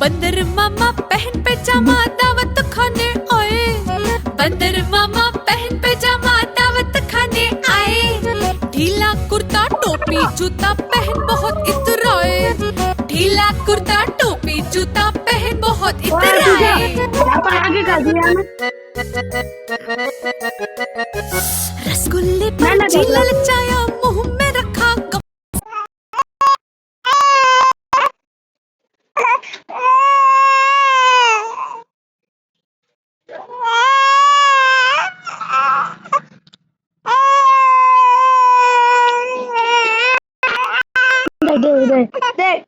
बंदर मामा पहन पैजामा दावत खाने आए बंदर मामा पहन पैजामा दावत खाने आए ढीला कुर्ता टोपी जूता पहन बहुत इतराए ढीला कुर्ता टोपी जूता पहन बहुत इतराए रसगुल्ले पर झीला लचाया मुंह में रखा Đây.